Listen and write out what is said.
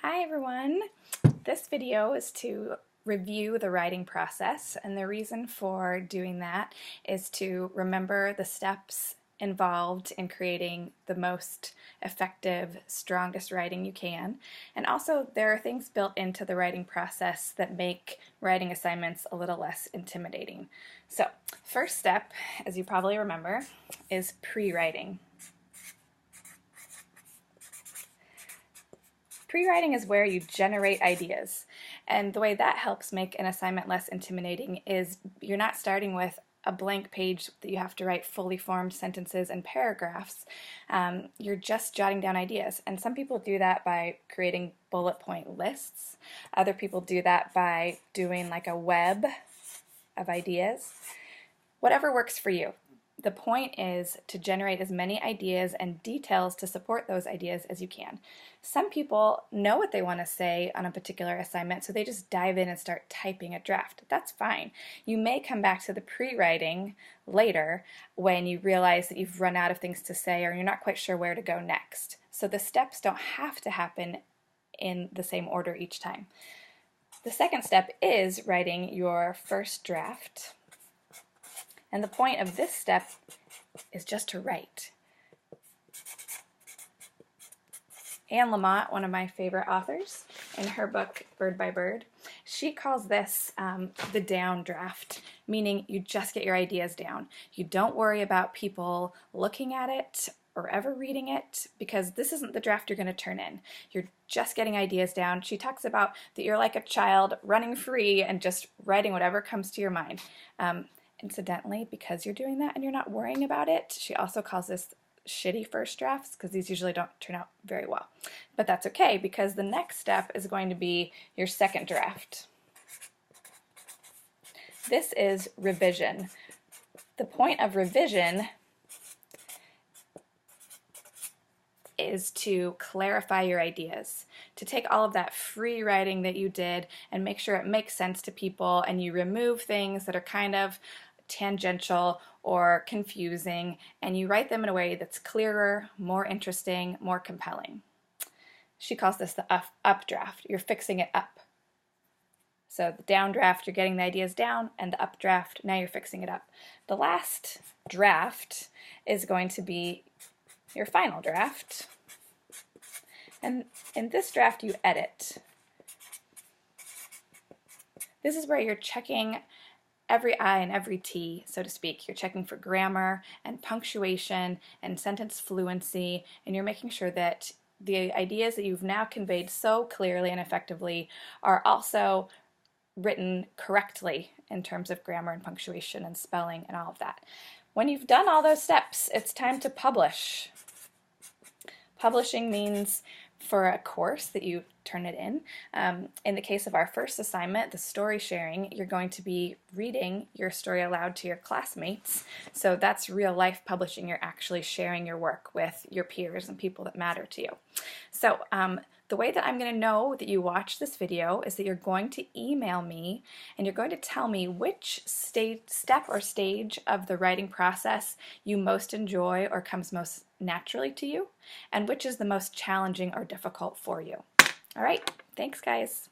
Hi everyone! This video is to review the writing process, and the reason for doing that is to remember the steps involved in creating the most effective, strongest writing you can. And also there are things built into the writing process that make writing assignments a little less intimidating. So, first step, as you probably remember, is pre-writing. Pre-writing is where you generate ideas, and the way that helps make an assignment less intimidating is you're not starting with a blank page that you have to write fully formed sentences and paragraphs. You're just jotting down ideas, and some people do that by creating bullet point lists. Other people do that by doing like a web of ideas. Whatever works for you. The point is to generate as many ideas and details to support those ideas as you can. Some people know what they want to say on a particular assignment, so they just dive in and start typing a draft. That's fine. You may come back to the pre-writing later when you realize that you've run out of things to say or you're not quite sure where to go next. So the steps don't have to happen in the same order each time. The second step is writing your first draft. And the point of this step is just to write. Lamott, one of my favorite authors, in her book Bird by Bird, she calls this the down draft, meaning you just get your ideas down. You don't worry about people looking at it or ever reading it, because this isn't the draft you're going to turn in. You're just getting ideas down. She talks about that you're like a child running free and just writing whatever comes to your mind. Incidentally, because you're doing that and you're not worrying about it, she also calls this shitty first drafts, because these usually don't turn out very well. But that's okay, because the next step is going to be your second draft. This is revision. The point of revision is to clarify your ideas, to take all of that free writing that you did and make sure it makes sense to people, and you remove things that are kind of tangential or confusing, and you write them in a way that's clearer, more interesting, more compelling. She calls this the up draft. You're fixing it up. So the down draft, you're getting the ideas down, and the up draft, now you're fixing it up. The last draft is going to be your final draft. And in this draft, you edit. This is where you're checking every I and every T, so to speak. You're checking for grammar and punctuation and sentence fluency, and you're making sure that the ideas that you've now conveyed so clearly and effectively are also written correctly in terms of grammar and punctuation and spelling and all of that. When you've done all those steps, it's time to publish. Publishing means for a course that you turn it in. In the case of our first assignment, the story sharing, you're going to be reading your story aloud to your classmates. So that's real life publishing. You're actually sharing your work with your peers and people that matter to you. So the way that I'm going to know that you watched this video is that you're going to email me and you're going to tell me which step or stage of the writing process you most enjoy or comes most naturally to you, and which is the most challenging or difficult for you. All right, thanks guys.